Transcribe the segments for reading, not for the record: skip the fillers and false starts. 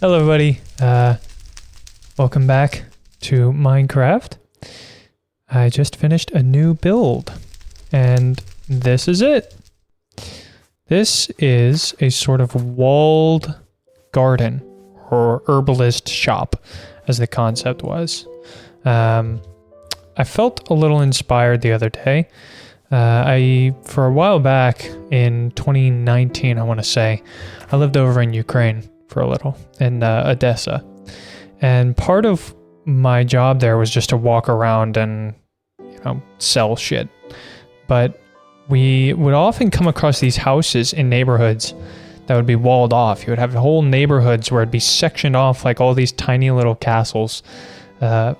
Hello everybody, welcome back to Minecraft. I just finished a new build, and this is it. This is a sort of walled garden, or herbalist shop, as the concept was. I felt a little inspired the other day. For a while back, in 2019 I want to say, I lived over in Ukraine for a little, in Odessa. And part of my job there was just to walk around and, sell shit. But we would often come across these houses in neighborhoods that would be walled off. You would have whole neighborhoods where it'd be sectioned off like all these tiny little castles. But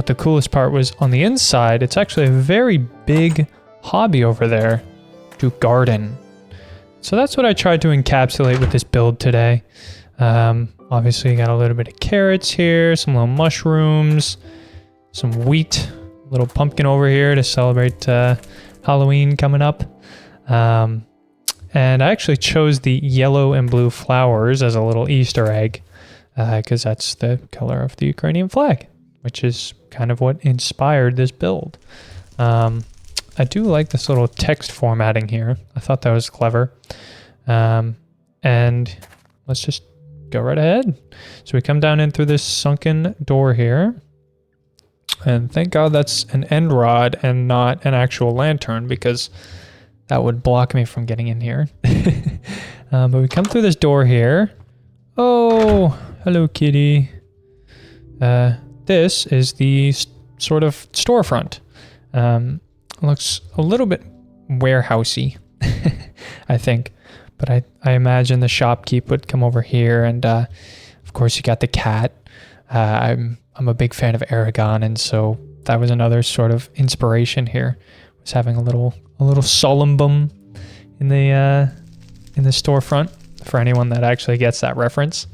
the coolest part was on the inside, it's actually a very big hobby over there to garden. So that's what I tried to encapsulate with this build today. Obviously you got a little bit of carrots here, some little mushrooms, some wheat, a little pumpkin over here to celebrate Halloween coming up. And I actually chose the yellow and blue flowers as a little Easter egg, because that's the color of the Ukrainian flag, which is kind of what inspired this build. I do like this little text formatting here. I thought that was clever. And let's just go right ahead. So we come down in through this sunken door here. And thank God that's an end rod and not an actual lantern, because that would block me from getting in here. But we come through this door here. Oh, hello kitty. This is the sort of storefront. Looks a little bit warehousey, I think. But I imagine the shopkeep would come over here, and of course you got the cat. I'm a big fan of Aragon, and so that was another sort of inspiration here. Was having a little Solumbum in the storefront, for anyone that actually gets that reference.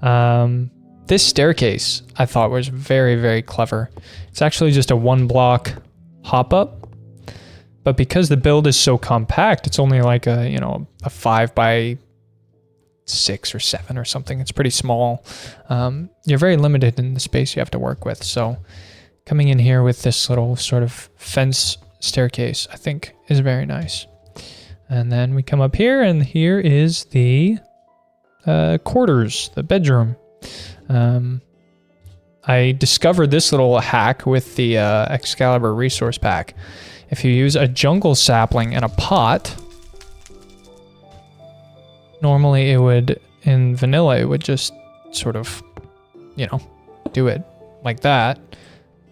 This staircase I thought was very, very clever. It's actually just a 1-block hop up. But because the build is so compact, it's only like a 5 by 6 or 7 or something. It's pretty small. You're very limited in the space you have to work with. So coming in here with this little sort of fence staircase, I think is very nice. And then we come up here, and here is the quarters, the bedroom. I discovered this little hack with the Excalibur resource pack. If you use a jungle sapling in a pot, normally it would, in vanilla, it would just sort of, do it like that.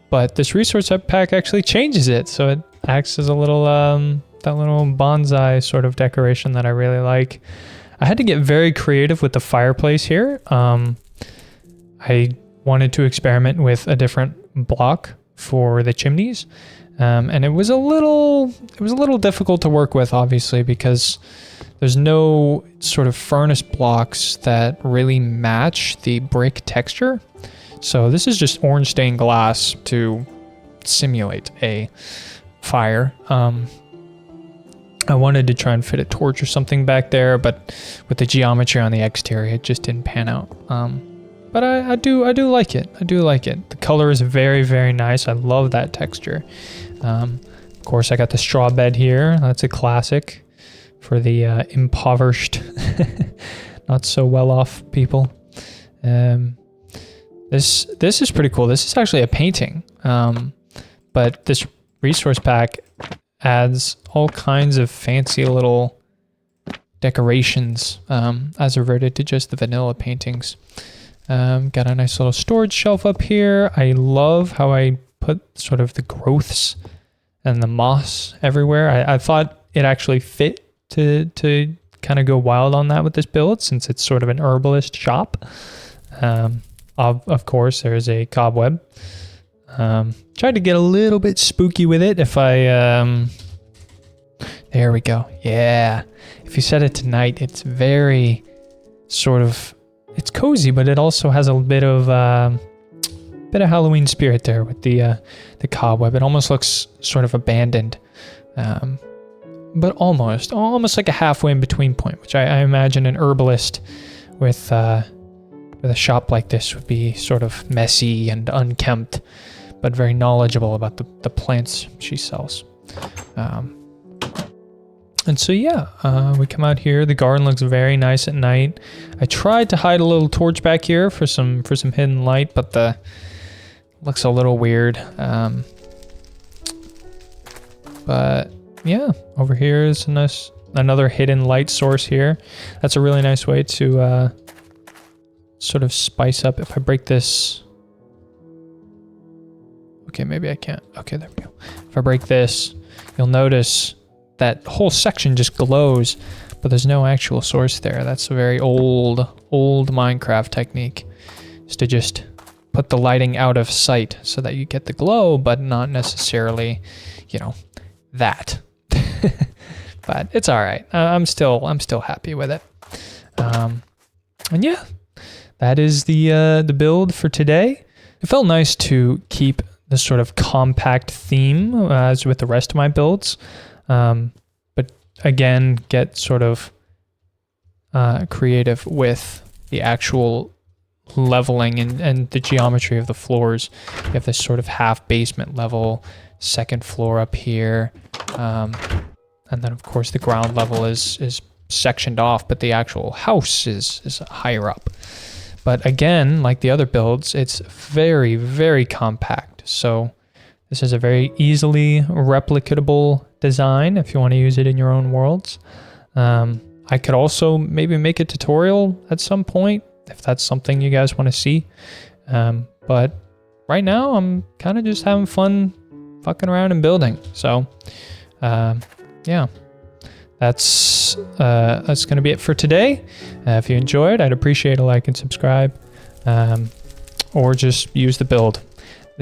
But this resource pack actually changes it, so it acts as a little, that little bonsai sort of decoration that I really like. I had to get very creative with the fireplace here. I wanted to experiment with a different block for the chimneys. And it was a little difficult to work with, obviously, because there's no sort of furnace blocks that really match the brick texture. So this is just orange stained glass to simulate a fire. I wanted to try and fit a torch or something back there, but with the geometry on the exterior, it just didn't pan out. But I do like it. I do like it. The color is very, very nice. I love that texture. Of course, I got the straw bed here. That's a classic for the impoverished, not so well off people. This is pretty cool. This is actually a painting, but this resource pack adds all kinds of fancy little decorations as reverted to just the vanilla paintings. Got a nice little storage shelf up here. I love how I put sort of the growths and the moss everywhere. I thought it actually fit to kind of go wild on that with this build, since it's sort of an herbalist shop. Of course, there's a cobweb. Tried to get a little bit spooky with it. There we go. Yeah. If you set it to night, it's very sort of, it's cozy, but it also has a bit of Halloween spirit there with the cobweb. It almost looks sort of abandoned, but almost like a halfway in between point, which I imagine an herbalist with with a shop like this would be sort of messy and unkempt, but very knowledgeable about the plants she sells. And so yeah, we come out here. The garden looks very nice at night. I tried to hide a little torch back here for some hidden light, but the looks a little weird. But yeah, over here is another hidden light source here. That's a really nice way to sort of spice up. If I break this, okay, maybe I can't. Okay, there we go. If I break this, you'll notice that whole section just glows, but there's no actual source there. That's a very old Minecraft technique, is to just put the lighting out of sight so that you get the glow, but not necessarily, you know, that. But it's all right. I'm still happy with it. And yeah, that is the build for today. It felt nice to keep this sort of compact theme as with the rest of my builds. But again, get sort of creative with the actual leveling and the geometry of the floors. You have this sort of half basement level, second floor up here, and then of course the ground level is sectioned off, but the actual house is higher up. But again, like the other builds, it's very, very compact. So this is a very easily replicatable design if you want to use it in your own worlds. I could also maybe make a tutorial at some point if that's something you guys want to see. But right now I'm kind of just having fun fucking around and building. So yeah, that's going to be it for today. If you enjoyed, I'd appreciate a like and subscribe, or just use the build.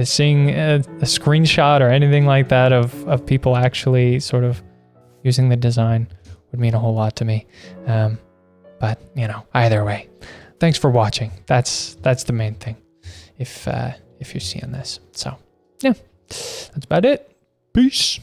Seeing a screenshot or anything like that of people actually sort of using the design would mean a whole lot to me. But you know, either way, thanks for watching. That's the main thing. If you're seeing this, so yeah, that's about it. Peace.